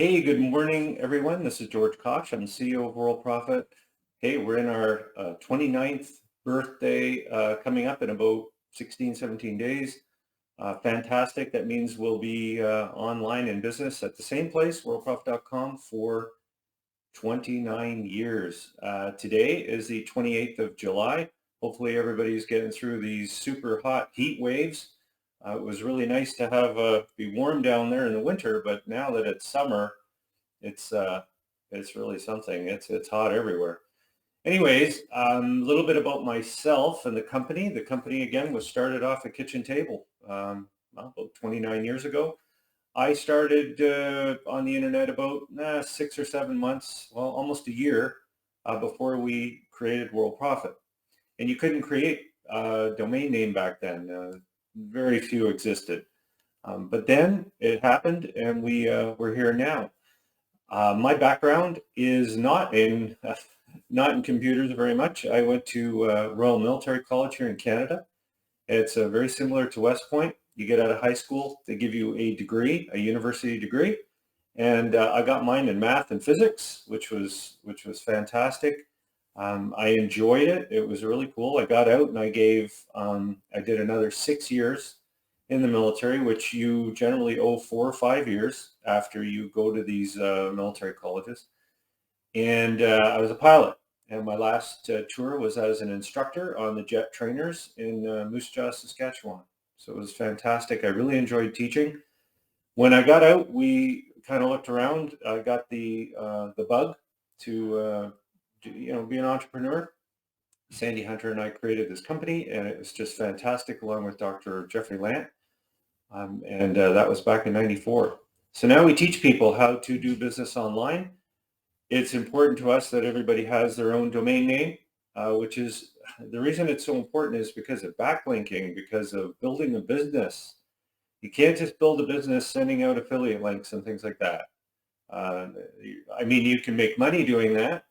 Hey, good morning, everyone. This is George Kosch. I'm the CEO of Worldprofit. Hey, we're in our 29th birthday coming up in about 16, 17 days. Fantastic. That means we'll be online in business at the same place, worldprofit.com, for 29 years. Today is the 28th of July. Hopefully everybody's getting through these super hot heat waves. It was really nice to have be warm down there in the winter, but now that it's summer, it's uh, it's really something. It's hot everywhere. Anyways, a little bit about myself and the company. The company again was started off a kitchen table about 29 years ago. I started on the internet about 6 or 7 months, well, almost a year before we created World Profit. And you couldn't create a domain name back then. Very few existed. But then it happened, and we're here now. My background is not in computers very much. I went to Royal Military College here in Canada. It's very similar to West Point. You get out of high school, they give you a degree, a university degree, and I got mine in math and physics, which was fantastic. I enjoyed it. It was really cool. I got out and I did another 6 years in the military, which you generally owe 4 or 5 years after you go to these military colleges. And I was a pilot. And my last tour was as an instructor on the jet trainers in Moose Jaw, Saskatchewan. So it was fantastic. I really enjoyed teaching. When I got out, we kind of looked around. I got the bug to be an entrepreneur. Sandy Hunter and I created this company, and it was just fantastic, along with Dr. Jeffrey Lant. And that was back in '94. So now we teach people how to do business online. It's important to us that everybody has their own domain name, which is the reason it's so important is because of backlinking, because of building a business. You can't just build a business sending out affiliate links and things like that. I mean, you can make money doing that,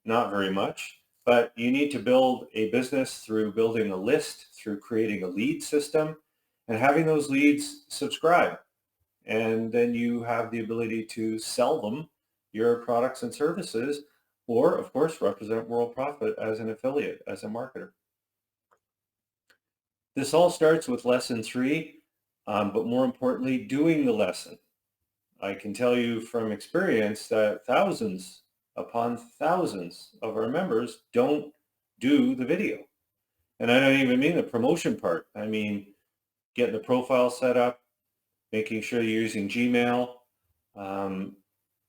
not very much, but you need to build a business through building a list, through creating a lead system, and having those leads subscribe. And then you have the ability to sell them your products and services, or of course, represent World Profit as an affiliate, as a marketer. This all starts with lesson 3, but more importantly, doing the lesson. I can tell you from experience that thousands upon thousands of our members don't do the video. And I don't even mean the promotion part. I mean, getting the profile set up, making sure you're using Gmail,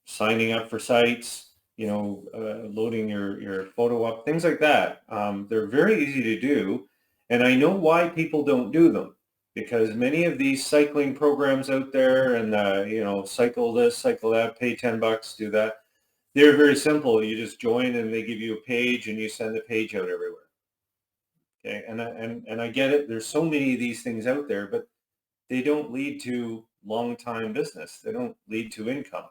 signing up for sites, loading your photo up, things like that. They're very easy to do. And I know why people don't do them, because many of these cycling programs out there and, cycle this, cycle that, pay $10, do that. They're very simple. You just join and they give you a page and you send the page out everywhere. Okay. And I get it. There's so many of these things out there, but they don't lead to long-time business. They don't lead to income.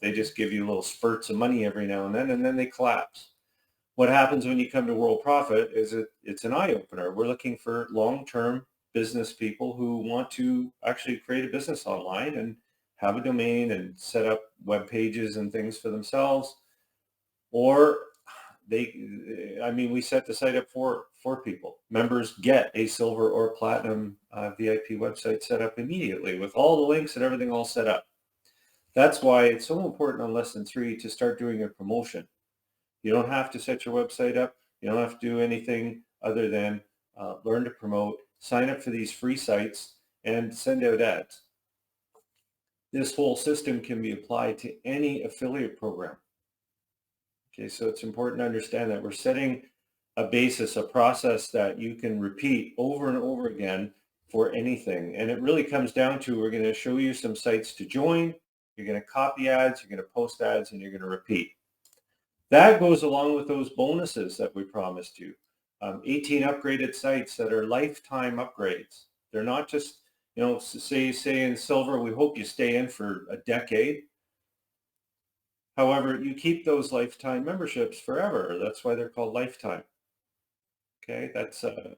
They just give you little spurts of money every now and then they collapse. What happens when you come to World Profit is it's an eye-opener. We're looking for long-term business people who want to actually create a business online and have a domain and set up web pages and things for themselves. Or we set the site up for people. Members get a silver or platinum VIP website set up immediately with all the links and everything all set up. That's why it's so important on lesson 3 to start doing a promotion. You don't have to set your website up. You don't have to do anything other than learn to promote, sign up for these free sites, and send out ads. This whole system can be applied to any affiliate program. Okay, so it's important to understand that we're setting a basis, a process that you can repeat over and over again for anything. And it really comes down to, we're going to show you some sites to join. You're going to copy ads, you're going to post ads, and you're going to repeat. That goes along with those bonuses that we promised you. 18 upgraded sites that are lifetime upgrades. They're not just, say in silver, we hope you stay in for a decade. However, you keep those lifetime memberships forever. That's why they're called lifetime. Okay, that's a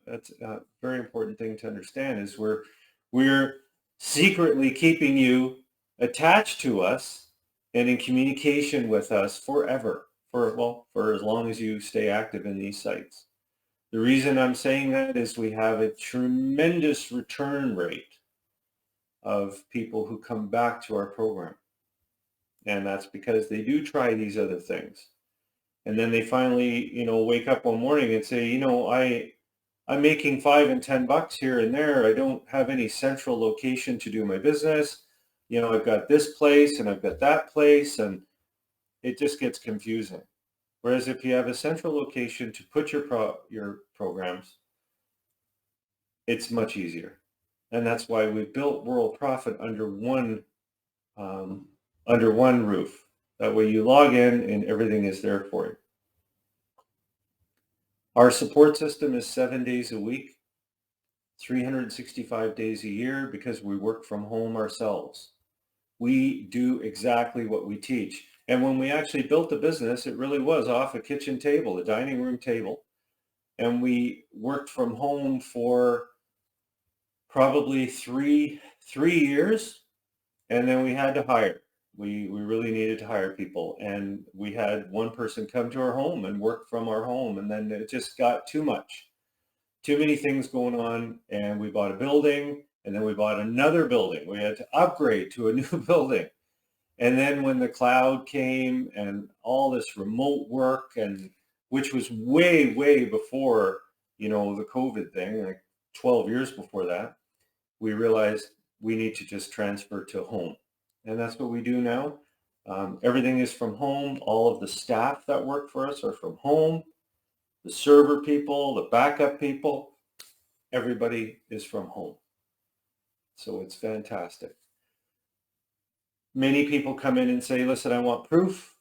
very important thing to understand, is we're secretly keeping you attached to us and in communication with us forever, for as long as you stay active in these sites. The reason I'm saying that is we have a tremendous return rate of people who come back to our program. And that's because they do try these other things. And then they finally, wake up one morning and say, I'm making $5 and $10 here and there. I don't have any central location to do my business. I've got this place and I've got that place, and it just gets confusing. Whereas if you have a central location to put your programs, it's much easier. And that's why we built Worldprofit under one roof. That way you log in and everything is there for you. Our support system is 7 days a week, 365 days a year, because we work from home ourselves. We do exactly what we teach. And when we actually built the business, it really was off a kitchen table, a dining room table. And we worked from home for probably three years. And then we had to hire. We really needed to hire people. And we had one person come to our home and work from our home. And then it just got too much. Too many things going on. And we bought a building. And then we bought another building. We had to upgrade to a new building. And then when the cloud came and all this remote work, and which was way, way before, the COVID thing, like 12 years before that, we realized we need to just transfer to home. And that's what we do now. Everything is from home. All of the staff that work for us are from home. The server people, the backup people, everybody is from home. So it's fantastic. Many people come in and say, listen, I want proof.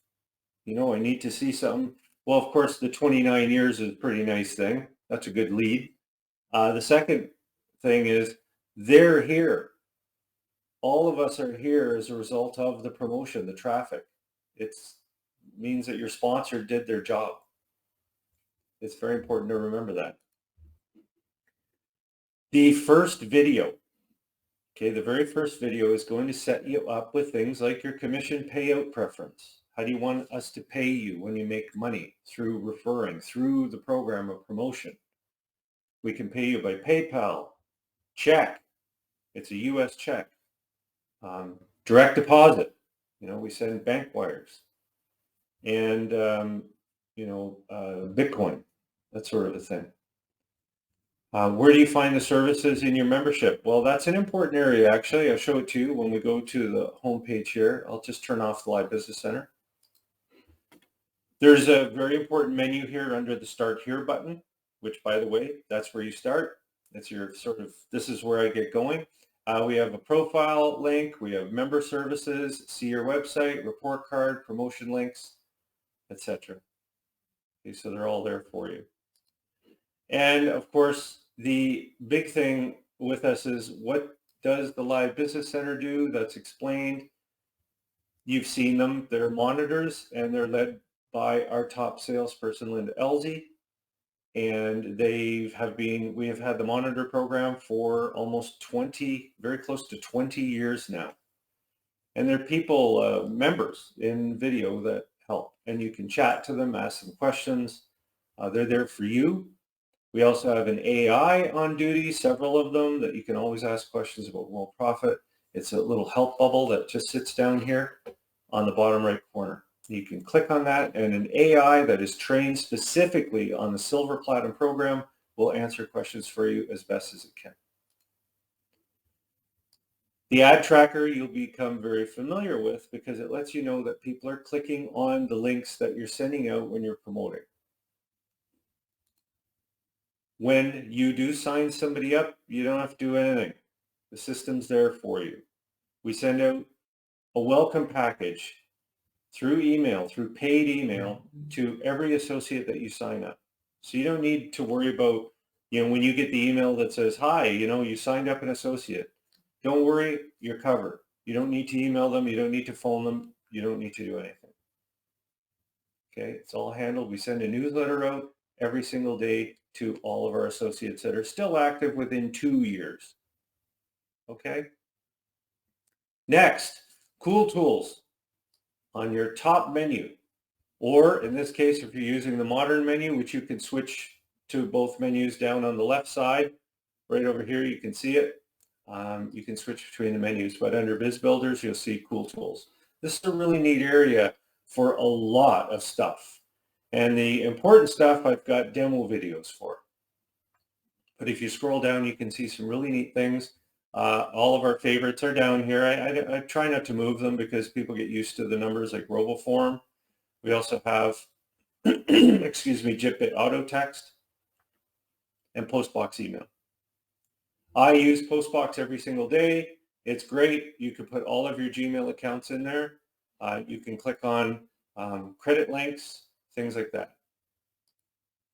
I need to see something. Well, of course, the 29 years is a pretty nice thing. That's a good lead. The second thing is they're here. All of us are here as a result of the promotion, the traffic. It means that your sponsor did their job. It's very important to remember that. The first video, the very first video is going to set you up with things like your commission payout preference. How do you want us to pay you when you make money? Through referring, through the program of promotion. We can pay you by PayPal, check. It's a U.S. check. Direct deposit. We send bank wires. And, Bitcoin, that sort of a thing. Where do you find the services in your membership? Well, that's an important area, actually. I'll show it to you when we go to the homepage here. I'll just turn off the Live Business Center. There's a very important menu here under the Start Here button, which, by the way, that's where you start. That's your this is where I get going. We have a profile link. We have member services, see your website, report card, promotion links, etc. Okay, so they're all there for you. And of course, the big thing with us is, what does the Live Business Center do? That's explained. You've seen them. They're monitors, and they're led by our top salesperson, Linda Elsie. And we have had the monitor program for almost very close to 20 years now. And there are people, members in video that help, and you can chat to them, ask them questions. They're there for you. We also have an AI on duty, several of them, that you can always ask questions about Worldprofit. It's a little help bubble that just sits down here on the bottom right corner. You can click on that, and an AI that is trained specifically on the Silver Platinum program will answer questions for you as best as it can. The ad tracker you'll become very familiar with, because it lets you know that people are clicking on the links that you're sending out when you're promoting. When you do sign somebody up, you don't have to do anything. The system's there for you. We send out a welcome package through email, through paid email, to every associate that you sign up. So you don't need to worry about, when you get the email that says, hi, you signed up an associate. Don't worry, you're covered. You don't need to email them. You don't need to phone them. You don't need to do anything. Okay, it's all handled. We send a newsletter out every single day to all of our associates that are still active within 2 years. Okay? Next, cool tools. on your top menu, or in this case, if you're using the modern menu, which you can switch to both menus down on the left side, right over here, you can see it. You can switch between the menus, but under Biz Builders, you'll see Cool Tools. This is a really neat area for a lot of stuff. And the important stuff I've got demo videos for. But if you scroll down, you can see some really neat things. All of our favorites are down here. I try not to move them because people get used to the numbers like RoboForm. We also have, excuse me, JITBit Auto Text and Postbox Email. I use Postbox every single day. It's great. You can put all of your Gmail accounts in there. You can click on credit links, things like that.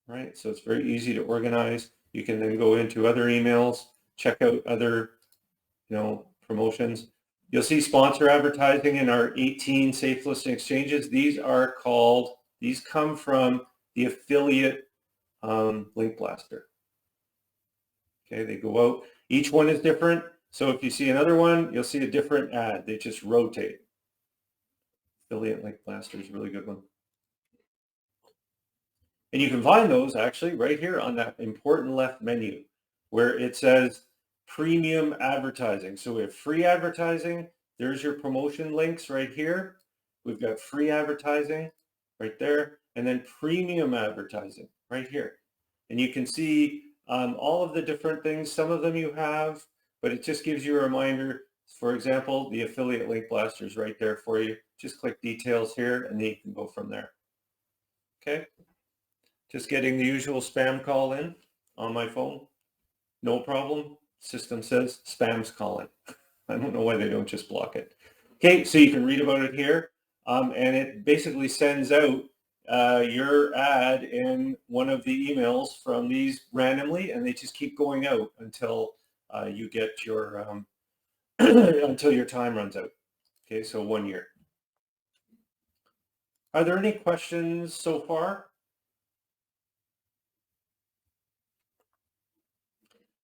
Right? So it's very easy to organize. You can then go into other emails, check out other, promotions. You'll see sponsor advertising in our 18 safe listing exchanges. These come from the affiliate link blaster. Okay, they go out. Each one is different. So if you see another one, you'll see a different ad. They just rotate. Affiliate link blaster is a really good one. And you can find those actually right here on that important left menu where it says premium advertising. So we have free advertising. There's your promotion links right here. We've got free advertising right there, and then premium advertising right here. And you can see all of the different things. Some of them you have, but it just gives you a reminder. For example, the affiliate link blaster is right there for you. Just click details here, and then you can go from there. Okay. Just getting the usual spam call in on my phone. No problem. System says spam's calling. I don't know why they don't just block it. Okay, so you can read about it here. And it basically sends out your ad in one of the emails from these randomly, and they just keep going out until you get your, until your time runs out. Okay, so 1 year. Are there any questions so far?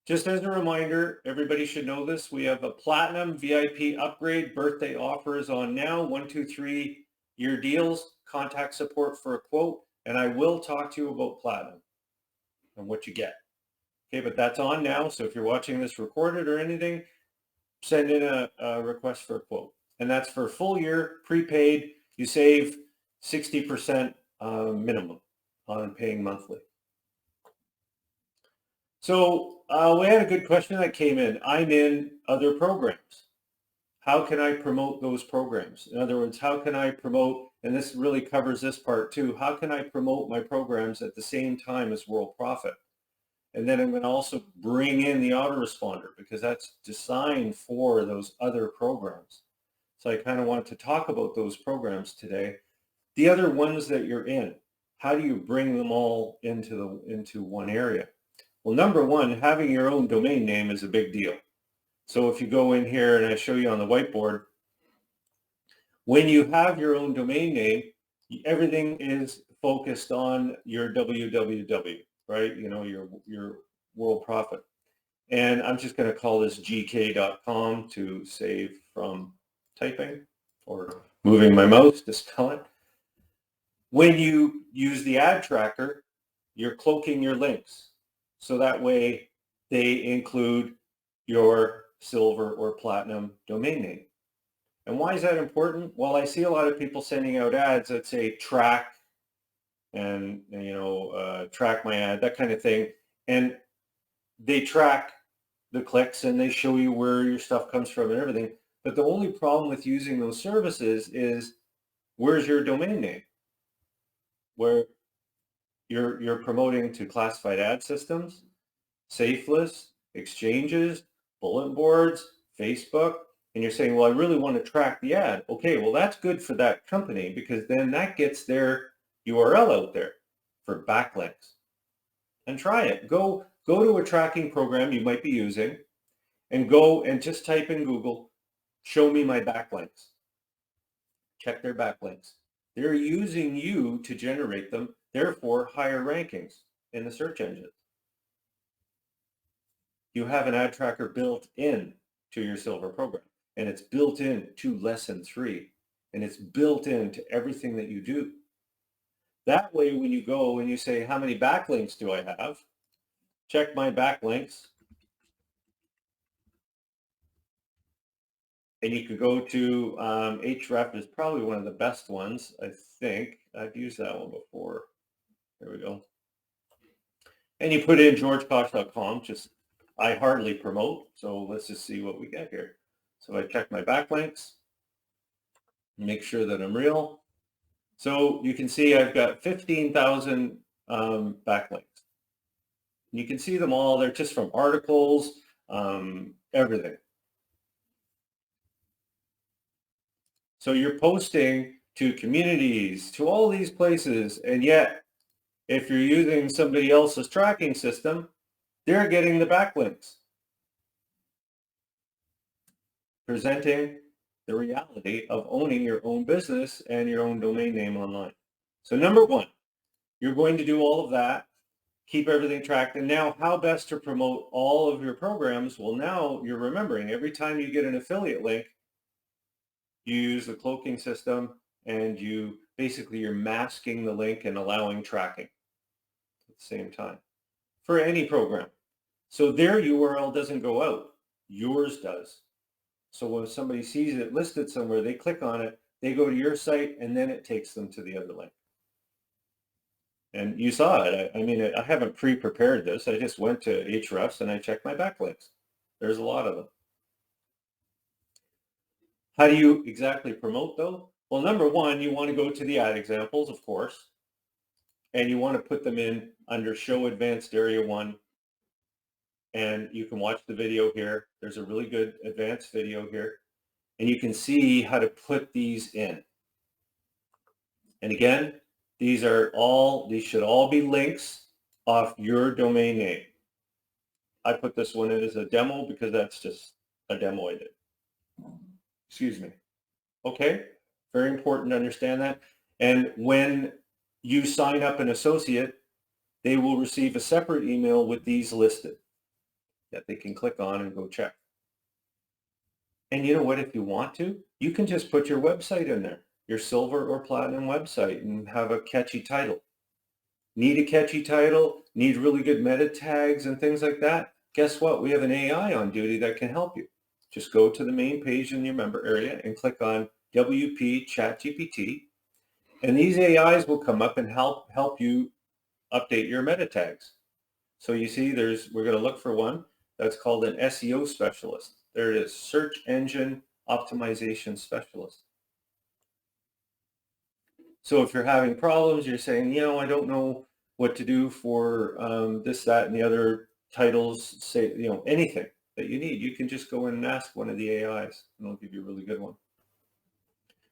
Just as a reminder, everybody should know this, we have a Platinum VIP upgrade birthday offers on now, 1, 2, 3 year deals, contact support for a quote, and I will talk to you about Platinum and what you get. Okay, but that's on now, so if you're watching this recorded or anything, send in a request for a quote. And that's for full year, prepaid, you save 60% minimum on paying monthly. So we had a good question that came in. I'm in other programs. How can I promote those programs? In other words, how can I promote, and this really covers this part too, how can I promote my programs at the same time as Worldprofit? And then I'm going to also bring in the Autoresponder because that's designed for those other programs. So I kind of want to talk about those programs today. The other ones that you're in, how do you bring them all into one area? Well, number one, having your own domain name is a big deal. So if you go in here and I show you on the whiteboard, when you have your own domain name, everything is focused on your www, right? Your Worldprofit. And I'm just going to call this gk.com to save from typing or moving my mouse to spell it. When you use the ad tracker, you're cloaking your links. So that way they include your silver or platinum domain name. And why is that important? Well, I see a lot of people sending out ads that say track and track my ad, that kind of thing. And they track the clicks and they show you where your stuff comes from and everything. But the only problem with using those services is where's your domain name? Where you're promoting to classified ad systems, safe lists, exchanges, bulletin boards, Facebook, and you're saying, well, I really want to track the ad. Okay, well, that's good for that company because then that gets their URL out there for backlinks. And try it. Go to a tracking program you might be using and go and just type in Google, show me my backlinks. Check their backlinks. They're using you to generate them, therefore higher rankings in the search engines. You have an ad tracker built in to your silver program, and it's built in to lesson 3. and it's built into everything that you do. That way, when you go and you say, how many backlinks do I have? Check my backlinks. And you could go to Href is probably one of the best ones, I think. I've used that one before. There we go. And you put in georgekosch.com, just I hardly promote. So let's just see what we get here. So I check my backlinks, make sure that I'm real. So you can see I've got 15,000 backlinks. You can see them all. They're just from articles, everything. So you're posting to communities, to all these places, and yet if you're using somebody else's tracking system, they're getting the backlinks, presenting the reality of owning your own business and your own domain name online. So number one, you're going to do all of that, keep everything tracked, and now how best to promote all of your programs? Well, now you're remembering every time you get an affiliate link, you use the cloaking system, and you basically you're masking the link and allowing tracking at the same time for any program. So their URL doesn't go out, yours does. So when somebody sees it listed somewhere, they click on it, they go to your site, and then it takes them to the other link. And you saw it. I mean, I haven't pre-prepared this. I just went to Ahrefs and I checked my backlinks. There's a lot of them. How do you exactly promote though? Well, number one, you want to go to the ad examples, of course, and you want to put them in under Show Advanced Area 1. And you can watch the video here. There's a really good advanced video here. And you can see how to put these in. And again, these should all be links off your domain name. I put this one in as a demo because that's just a demo I did. Excuse me. Okay, very important to understand that. And when you sign up an associate, they will receive a separate email with these listed that they can click on and go check. And you know what, if you want to, you can just put your website in there, your silver or platinum website, and have a catchy title. Need a catchy title, need really good meta tags and things like that? Guess what? We have an AI on duty that can help you. Just go to the main page in your member area and click on WP ChatGPT, and these AIs will come up and help you update your meta tags. So you see we're going to look for one that's called an SEO specialist. There it is, search engine optimization specialist. So if you're having problems, you're saying, I don't know what to do for this, that, and the other titles, say, anything that you need, you can just go in and ask one of the AIs, and they'll give you a really good one.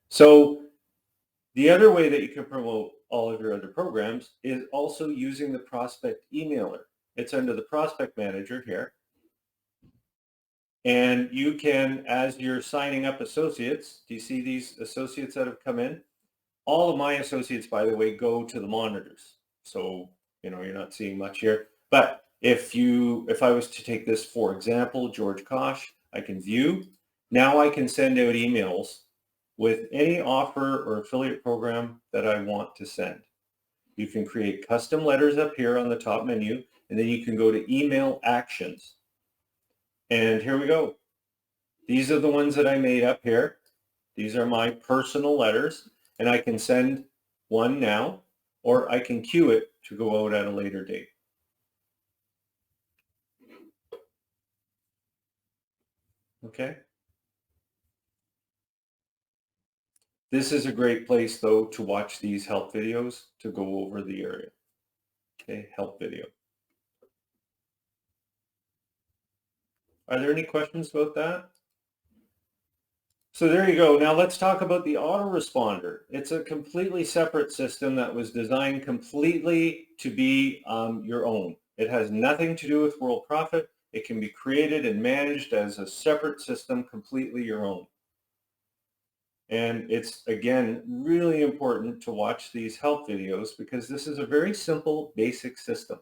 So the other way that you can promote all of your other programs is also using the prospect emailer. It's under the prospect manager here. And you can, as you're signing up associates, do you see these associates that have come in? All of my associates, by the way, go to the monitors. So, you're not seeing much here. But if I was to take this, for example, George Kosch, I can view. Now I can send out emails with any offer or affiliate program that I want to send. You can create custom letters up here on the top menu, and then you can go to email actions. And here we go. These are the ones that I made up here. These are my personal letters, and I can send one now, or I can queue it to go out at a later date. Okay. This is a great place, though, to watch these help videos to go over the area. Okay, help video. Are there any questions about that? So there you go. Now let's talk about the Autoresponder. It's a completely separate system that was designed completely to be your own. It has nothing to do with Worldprofit. It can be created and managed as a separate system, completely your own. And it's, again, really important to watch these help videos because this is a very simple, basic system.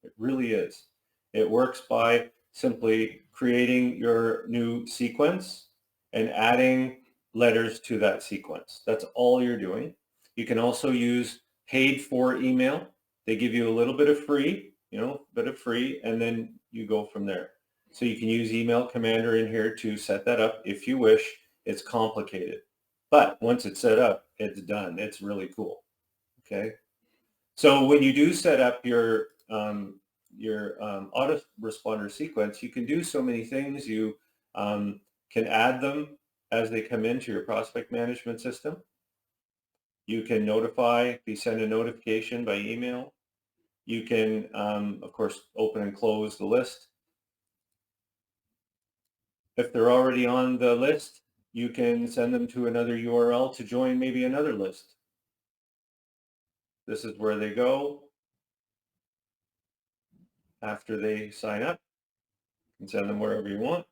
It really is. It works by simply creating your new sequence and adding letters to that sequence. That's all you're doing. You can also use paid for email. They give you a little bit of free, and then you go from there. So you can use Email Commander in here to set that up if you wish. It's complicated, but once it's set up, it's done. It's really cool. Okay. So when you do set up your autoresponder sequence, you can do so many things. You can add them as they come into your prospect management system. You can send a notification by email. You can, of course, open and close the list. If they're already on the list, you can send them to another URL to join maybe another list. This is where they go after they sign up. You can send them wherever you want.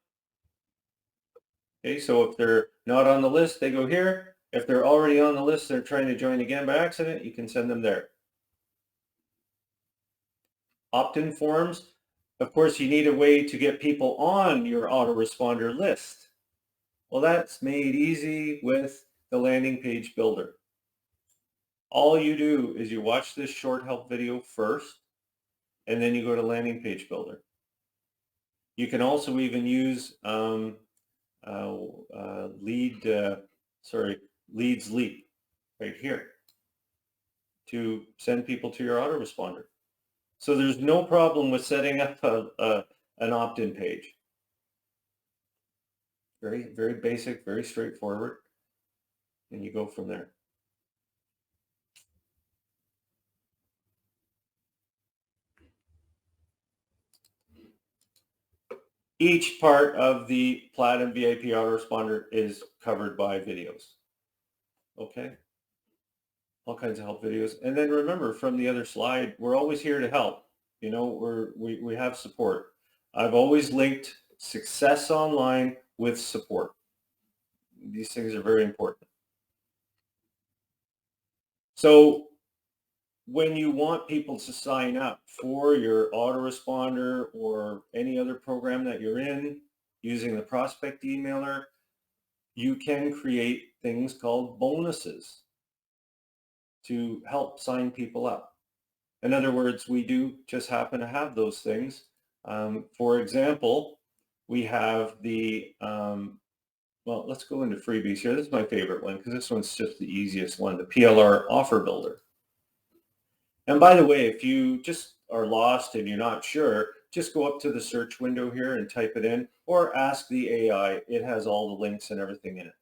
Okay, so if they're not on the list, they go here. If they're already on the list, they're trying to join again by accident, you can send them there. Opt-in forms. Of course, you need a way to get people on your autoresponder list. Well, that's made easy with the landing page builder. All you do is you watch this short help video first, and then you go to landing page builder. You can also even use Leads Leap right here to send people to your autoresponder. So there's no problem with setting up an opt-in page. Very, very basic, very straightforward, and you go from there. Each part of the Platinum VIP Autoresponder is covered by videos. Okay? All kinds of help videos. And then remember, from the other slide, we're always here to help. You know, we have support. I've always linked success online with support. These things are very important. So when you want people to sign up for your autoresponder or any other program that you're in using the prospect emailer, you can create things called bonuses to help sign people up. In other words, we do just happen to have those things. For example, we have the, well, let's go into freebies here. This is my favorite one because this one's just the easiest one, the PLR Offer Builder. And by the way, if you just are lost and you're not sure, just go up to the search window here and type it in, or ask the AI. It has all the links and everything in it.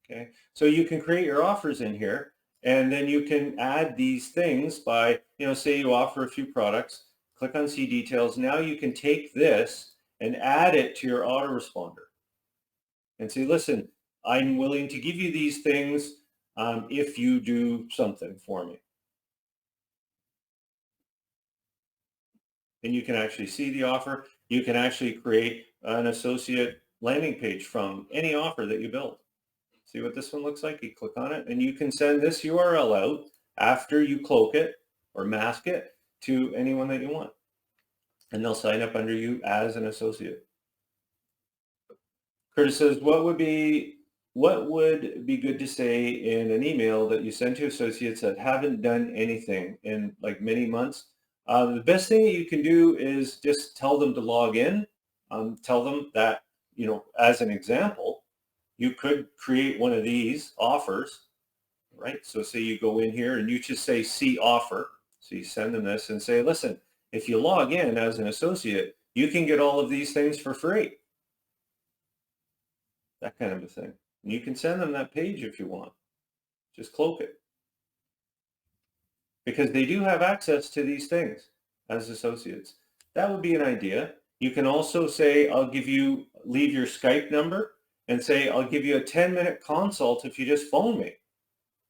Okay, so you can create your offers in here, and then you can add these things by, say you offer a few products, click on See Details. Now you can take this and add it to your autoresponder and say, listen, I'm willing to give you these things if you do something for me. And you can actually see the offer. You can actually create an associate landing page from any offer that you build. See what this one looks like? You click on it, and you can send this URL out after you cloak it or mask it to anyone that you want. And they'll sign up under you as an associate. Curtis says, what would be good to say in an email that you send to associates that haven't done anything in like many months? The best thing that you can do is just tell them to log in. Tell them that, as an example, you could create one of these offers, right? So say you go in here and you just say see offer. So you send them this and say, listen, if you log in as an associate, you can get all of these things for free. That kind of a thing. And you can send them that page if you want. Just cloak it. Because they do have access to these things as associates. That would be an idea. You can also say, leave your Skype number and say, I'll give you a 10-minute consult if you just phone me.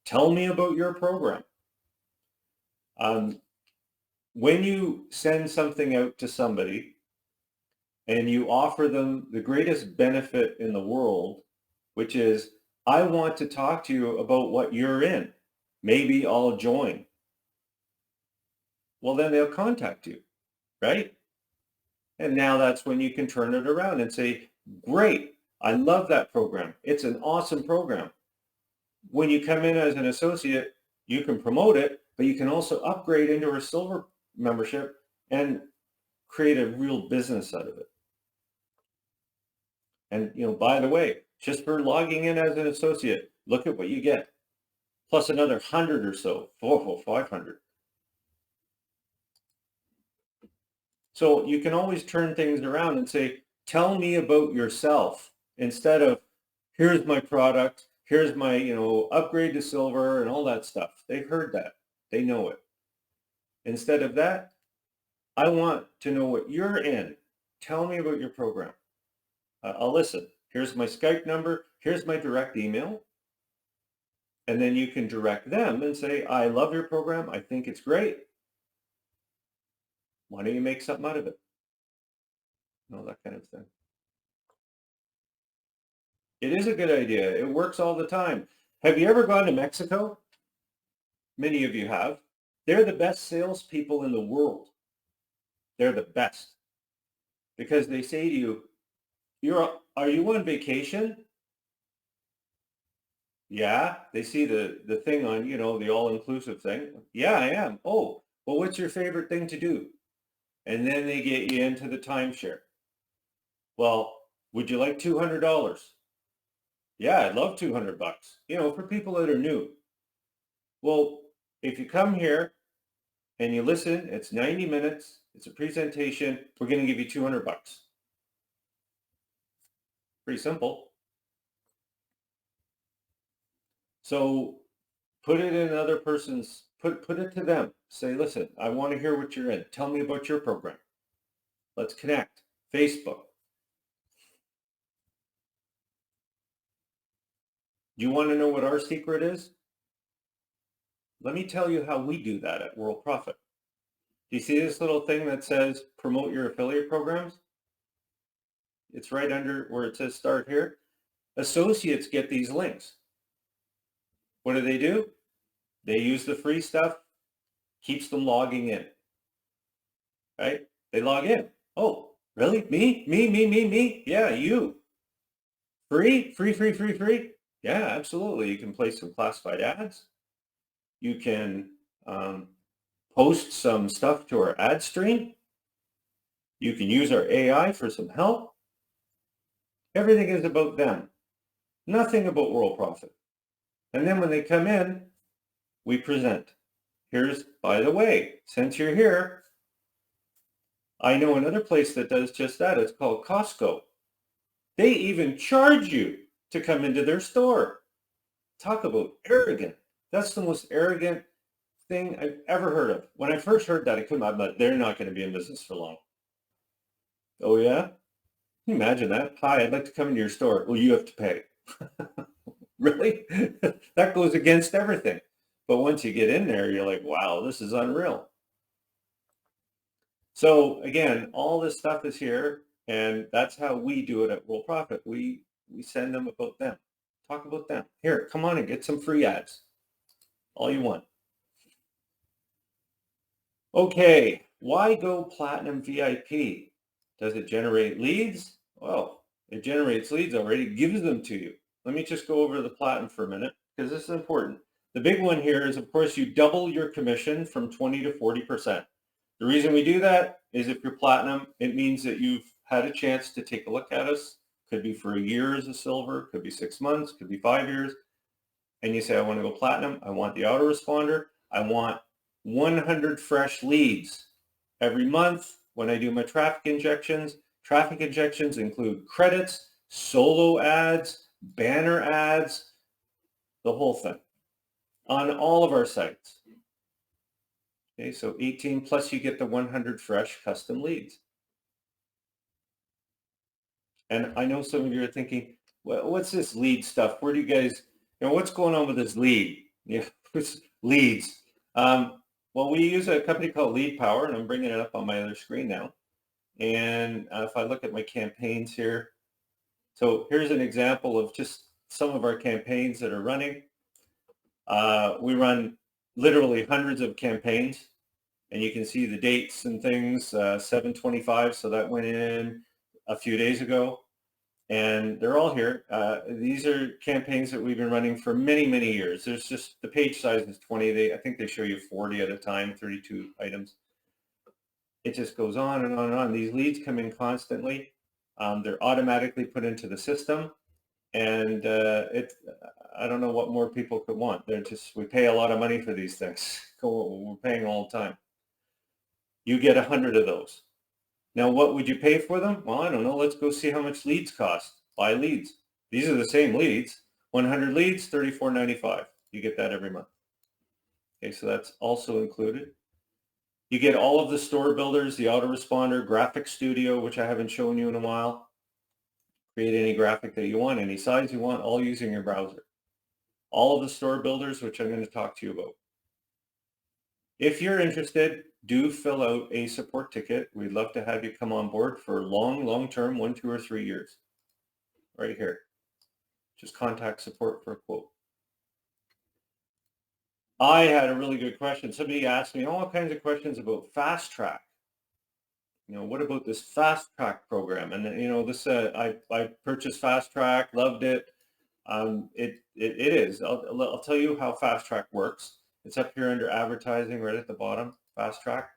Tell me about your program. When you send something out to somebody and you offer them the greatest benefit in the world, which is, I want to talk to you about what you're in. Maybe I'll join. Well, then they'll contact you, right? And now that's when you can turn it around and say, great, I love that program. It's an awesome program. When you come in as an associate, you can promote it, but you can also upgrade into a silver membership and create a real business out of it. And, by the way, just for logging in as an associate, look at what you get. Plus another 100 or so, 500. So you can always turn things around and say, tell me about yourself, instead of, here's my product, here's my, upgrade to silver and all that stuff. They've heard that. They know it. Instead of that, I want to know what you're in. Tell me about your program. I'll listen. Here's my Skype number. Here's my direct email. And then you can direct them and say, I love your program. I think it's great. Why don't you make something out of it? That kind of thing. It is a good idea. It works all the time. Have you ever gone to Mexico? Many of you have. They're the best salespeople in the world. They're the best. Because they say to you, are you on vacation? Yeah. They see the thing on, the all-inclusive thing. Yeah, I am. Oh, well, what's your favorite thing to do? And then they get you into the timeshare. Well, would you like $200? Yeah, I'd love $200, for people that are new. Well, if you come here and you listen, it's 90 minutes, it's a presentation, we're going to give you $200. Pretty simple. So put it in another person's, put it to them. Say, listen, I want to hear what you're in. Tell me about your program. Let's connect. Facebook. Do you want to know what our secret is? Let me tell you how we do that at Worldprofit. Do you see this little thing that says promote your affiliate programs? It's right under where it says start here. Associates get these links. What do? They use the free stuff, keeps them logging in, right? They log in. Oh, really? Me? Yeah, you. Free? Free? Yeah, absolutely. You can place some classified ads. You can post some stuff to our ad stream. You can use our AI for some help. Everything is about them. Nothing about Worldprofit. And then when they come in, we present. Here's, by the way, since you're here, I know another place that does just that. It's called Costco. They even charge you to come into their store. Talk about arrogant. That's the most arrogant thing I've ever heard of. When I first heard that, I couldn't imagine, they're not going to be in business for long. Oh, yeah? Can you imagine that? Hi, I'd like to come into your store. Well, you have to pay. Really? That goes against everything. But once you get in there, you're like, wow, this is unreal. So again, all this stuff is here, and that's how we do it at Worldprofit. We send them about them. Talk about them. Here, come on and get some free ads. All you want. Okay, why go Platinum VIP? Does it generate leads? Well, it generates leads already, it gives them to you. Let me just go over the Platinum for a minute, because this is important. The big one here is, of course, you double your commission from 20 to 40%. The reason we do that is if you're Platinum, it means that you've had a chance to take a look at us. Could be for a year as a silver, could be 6 months, could be 5 years. And you say, I want to go Platinum, I want the Autoresponder, I want 100 fresh leads every month when I do my traffic injections. Traffic injections include credits, solo ads, banner ads, the whole thing on all of our sites. Okay, so 18 plus you get the 100 fresh custom leads. And I know some of you are thinking, well, what's this lead stuff? Where do you guys, what's going on with this lead? Yeah, leads. Well, we use a company called Lead Power, and I'm bringing it up on my other screen now. And if I look at my campaigns here, so here's an example of just some of our campaigns that are running. We run literally hundreds of campaigns, and you can see the dates and things, 7/25, so that went in a few days ago. and they're all here. These are campaigns that we've been running for many, many years. There's just, the page size is 20. I think they show you 40 at a time, 32 items. It just goes on and on and on. These leads come in constantly. They're automatically put into the system, and I don't know what more people could want. We pay a lot of money for these things. We're paying all the time. You get 100 of those. Now, what would you pay for them? Well, I don't know. Let's go see how much leads cost. Buy leads. These are the same leads. 100 leads, $34.95. You get that every month. Okay, so that's also included. You get all of the store builders, the Autoresponder, Graphic Studio, which I haven't shown you in a while. Create any graphic that you want, any size you want, all using your browser. All of the store builders, which I'm going to talk to you about. If you're interested, do fill out a support ticket. We'd love to have you come on board for long-term, 1, 2, or 3 years. Right here. Just contact support for a quote. I had a really good question. Somebody asked me all kinds of questions about Fast Track. What about this Fast Track program? And this I purchased Fast Track, loved it. It is. I'll tell you how Fast Track works. It's up here under advertising, right at the bottom. Fast Track.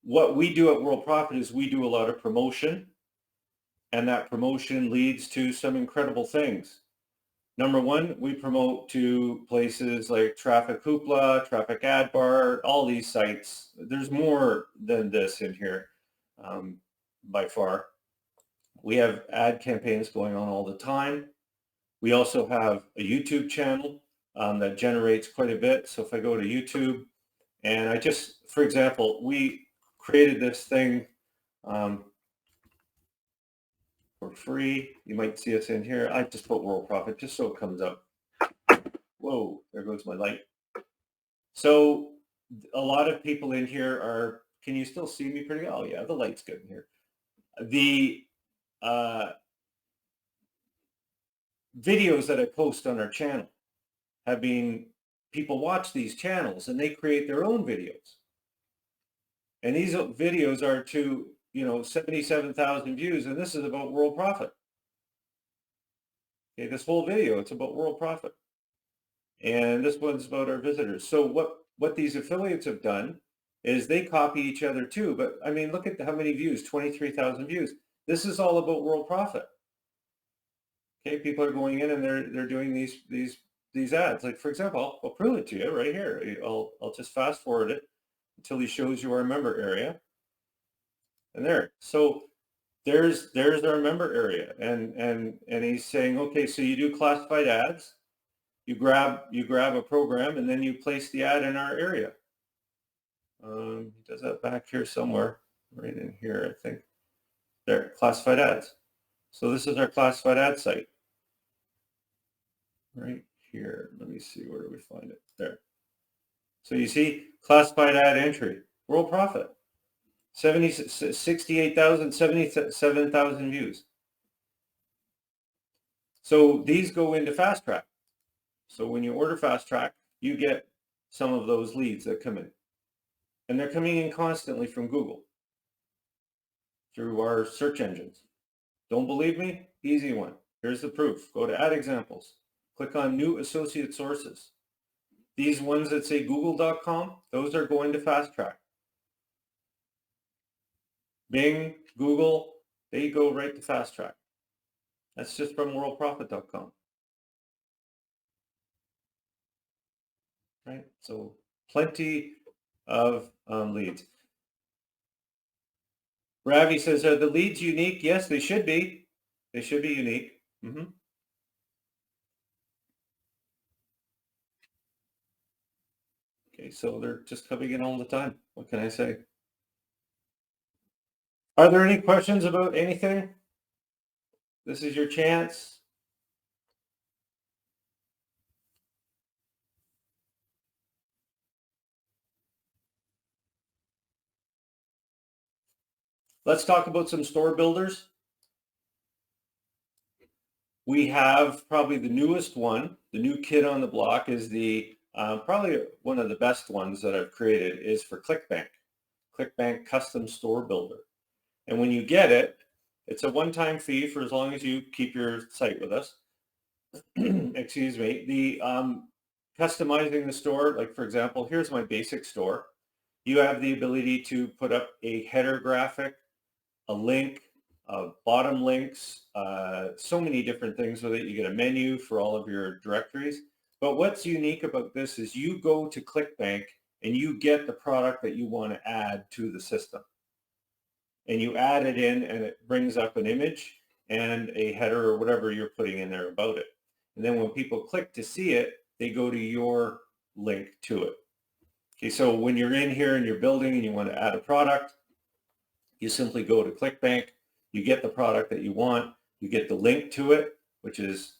What we do at Worldprofit is we do a lot of promotion, and that promotion leads to some incredible things. Number one, we promote to places like Traffic Hoopla, Traffic Ad Bar, all these sites. There's more than this in here by far. We have ad campaigns going on all the time. We also have a YouTube channel that generates quite a bit. So if I go to YouTube, and for example, we created this thing for free. You might see us in here. I just put Worldprofit just so it comes up. Whoa, there goes my light. So a lot of people in here can you still see me pretty? Oh yeah, the light's good in here. The videos that I post on our channel have been, people watch these channels and they create their own videos. And these videos are to 77,000 views, and this is about Worldprofit. Okay, this whole video, it's about Worldprofit. And this one's about our visitors. So what these affiliates have done is they copy each other too. But I mean, look at how many views, 23,000 views. This is all about Worldprofit. Okay, people are going in and they're doing these ads. Like, for example, I'll prove it to you right here. I'll just fast forward it until he shows you our member area. And there. So there's our member area, and he's saying, okay, so you do classified ads, you grab a program, and then you place the ad in our area. He does that back here somewhere, right in here, I think. There, classified ads. So this is our classified ad site. Right here. Let me see, where do we find it? There. So you see, classified ad entry, Worldprofit. 68,000, 77,000 views. So these go into Fast Track. So when you order Fast Track, you get some of those leads that come in. And they're coming in constantly from Google through our search engines. Don't believe me? Easy one. Here's the proof. Go to Ad Examples. Click on New Associate Sources. These ones that say google.com, those are going to Fast Track. Bing, Google, they go right to Fast Track. That's just from worldprofit.com. Right? So plenty of leads. Ravi says, are the leads unique? Yes, they should be. They should be unique. Okay, so they're just coming in all the time. What can I say? Are there any questions about anything? This is your chance. Let's talk about some store builders. We have probably the newest one, the new kid on the block is the, probably one of the best ones that I've created is for ClickBank. ClickBank Custom Store Builder. And when you get it, It's a one-time fee for as long as you keep your site with us. Excuse me. The customizing the store, like for example, here's my basic store. You have the ability to put up a header graphic, a link, bottom links, so many different things with it. You get a menu for all of your directories. But what's unique about this is you go to ClickBank and you get the product that you want to add to the system. And you add it in and it brings up an image and a header or whatever you're putting in there about it. And then when people click to see it, they go to your link to it. Okay, so when you're in here and you're building and you want to add a product, you simply go to ClickBank, you get the product that you want, you get the link to it, which is,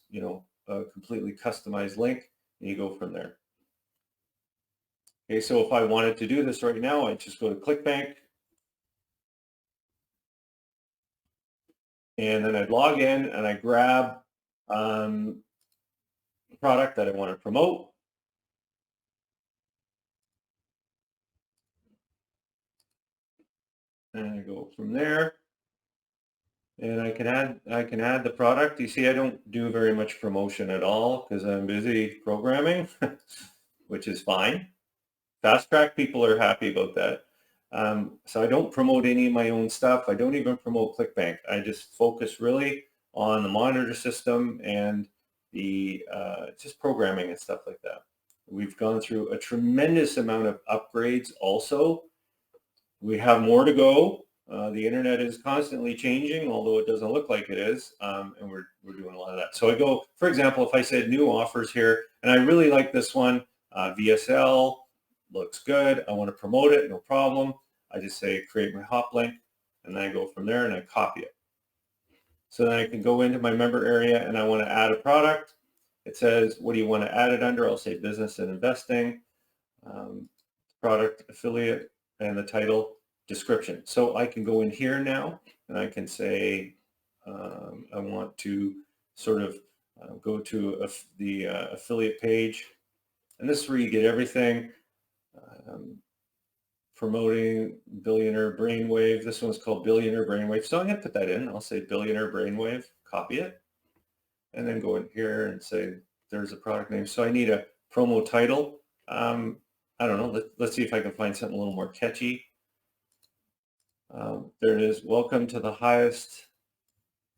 a completely customized link, and you go from there. Okay, so if I wanted to do this right now, I just go to ClickBank, and then I'd log in and I grab the product that I want to promote. And I go from there. And I can add the product. You see, I don't do very much promotion at all because I'm busy programming, which is fine. Fast Track people are happy about that. So I don't promote any of my own stuff. I don't even promote ClickBank. I just focus really on the monitor system and the just programming and stuff like that. We've gone through a tremendous amount of upgrades also. We have more to go. The internet is constantly changing, although it doesn't look like it is, and we're doing a lot of that. So I go, for example, if I said new offers here, and I really like this one, VSL, looks good, I want to promote it, no problem. I just say create my hop link, and then I go from there and I copy it. So then I can go into my member area and I want to add a product. It says, what do you want to add it under? I'll say business and investing, product affiliate, and the title description. So I can go in here now and I can say I want to sort of go to the affiliate page, and this is where you get everything. Promoting Billionaire Brainwave. This one's called Billionaire Brainwave. So I'm going to put that in. I'll say Billionaire Brainwave, copy it, and then go in here and say there's a product name. So I need a promo title. I don't know. Let's see if I can find something a little more catchy. There it is. Welcome to the highest.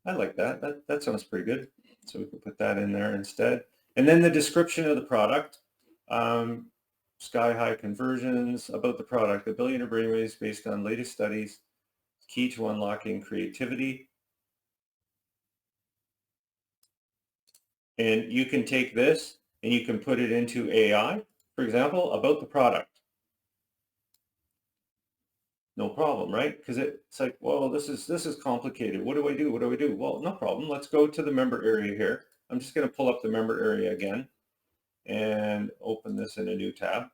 I like that. That sounds pretty good. So we can put that in there instead. And then the description of the product. Sky high conversions about the product. The Billionaire Brainwaves based on latest studies. Key to unlocking creativity. And you can take this and you can put it into AI, for example, about the product. No problem, right? Because it's like, well, this is complicated. What do I do? What do I do? Well, no problem. Let's go to the member area here. I'm just going to pull up the member area again and open this in a new tab.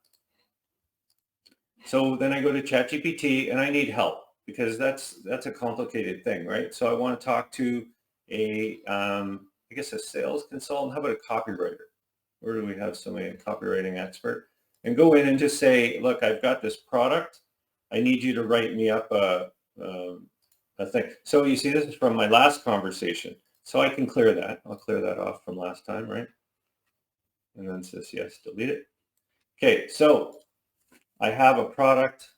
So then I go to ChatGPT and I need help because that's a complicated thing, right? So I want to talk to a, I guess a sales consultant. How about a copywriter? Where do we have somebody, a copywriting expert? And go in and just say, look, I've got this product. I need you to write me up a thing. So you see, this is from my last conversation. So I can clear that. I'll clear that off from last time, right? And then it says, yes, delete it. Okay, so I have a product.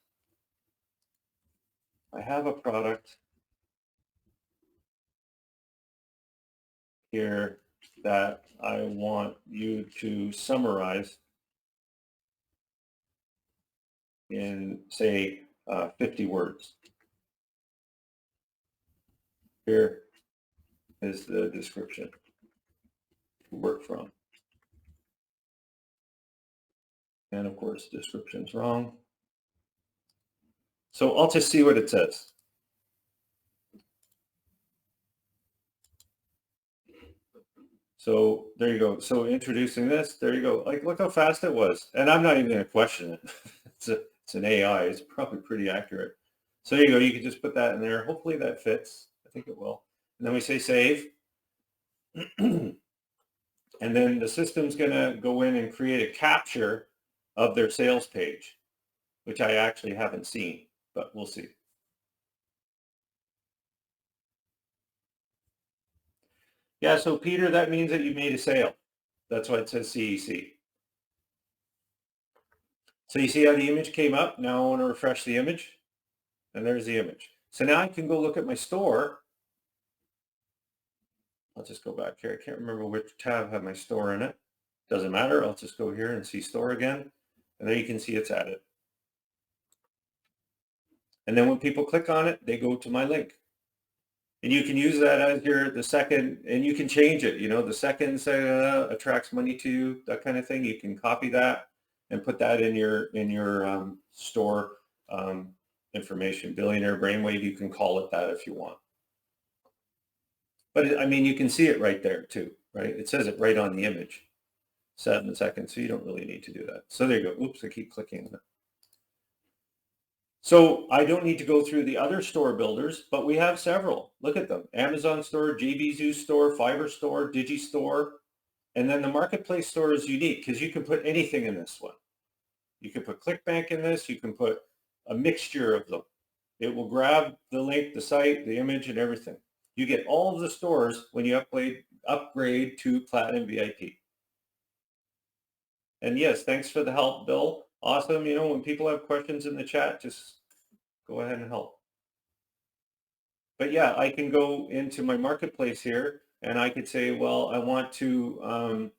Here that I want you to summarize in, say, 50 words. Here is the description to work from. And of course, description's wrong. So I'll just see what it says. So there you go. So introducing this, there you go. Like, look how fast it was. And I'm not even going to question it. It's an AI. It's probably pretty accurate. So there you go. You can just put that in there. Hopefully that fits. I think it will. And then we say save. And then the system's going to go in and create a capture of their sales page, which I actually haven't seen, but we'll see. Yeah, so Peter, that means that you made a sale. That's why it says CEC. So you see how the image came up? Now I want to refresh the image, and there's the image. So now I can go look at my store. I'll just go back here. I can't remember which tab had my store in it. Doesn't matter. I'll just go here and see store again. And there you can see it's added. And then when people click on it, they go to my link. And you can use that as the second, and you can change it. The second attracts money to you, that kind of thing. You can copy that and put that in your store information. Billionaire Brainwave, you can call it that if you want. But I mean, you can see it right there too, right? It says it right on the image, 7 seconds. So you don't really need to do that. So there you go. Oops, I keep clicking on it. So I don't need to go through the other store builders, but we have several. Look at them. Amazon store, JBZoo store, Fiverr store, Digi store. And then the marketplace store is unique because you can put anything in this one. You can put ClickBank in this. You can put a mixture of them. It will grab the link, the site, the image, and everything. You get all of the stores when you upgrade to Platinum VIP. And yes, thanks for the help, Bill. Awesome. When people have questions in the chat, just go ahead and help. But yeah, I can go into my marketplace here and I could say, well, I want to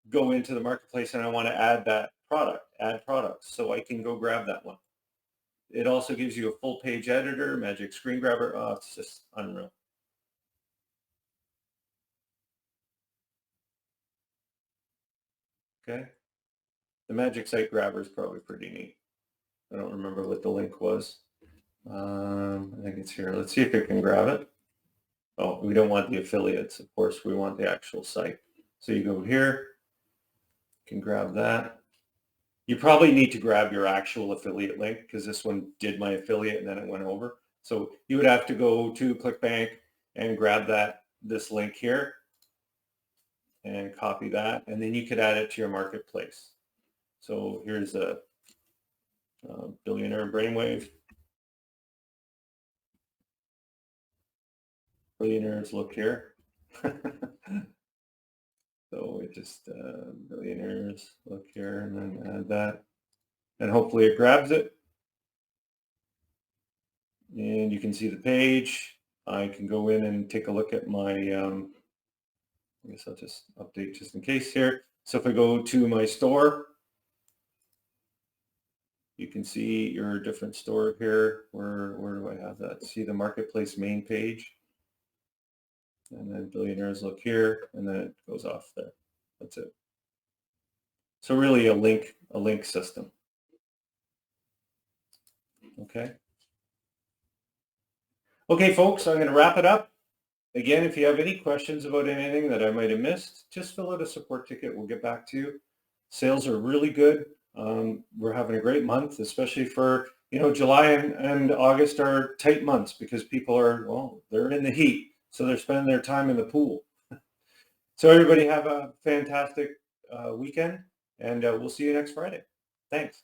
go into the marketplace and I want to add that product, add products. So I can go grab that one. It also gives you a full page editor, magic screen grabber. Oh, it's just unreal. Okay. The magic site grabber is probably pretty neat. I don't remember what the link was. I think it's here. Let's see if it can grab it. Oh, we don't want the affiliates. Of course, we want the actual site. So you go here, you can grab that. You probably need to grab your actual affiliate link because this one did my affiliate and then it went over. So you would have to go to ClickBank and grab this link here and copy that. And then you could add it to your marketplace. So here's a Billionaire Brainwave. Billionaires, look here. So it just billionaires, look here, and then add that. And hopefully it grabs it. And you can see the page. I can go in and take a look at my, I guess I'll just update just in case here. So if I go to my store, you can see your different store here. Where do I have that? See the marketplace main page. And then billionaires, look here, and then it goes off there. That's it. So really a link system. Okay. Okay, folks, I'm going to wrap it up. Again, if you have any questions about anything that I might have missed, just fill out a support ticket. We'll get back to you. Sales are really good. We're having a great month, especially for, July and August are tight months because people are, they're in the heat. So they're spending their time in the pool. So everybody have a fantastic weekend, and we'll see you next Friday. Thanks.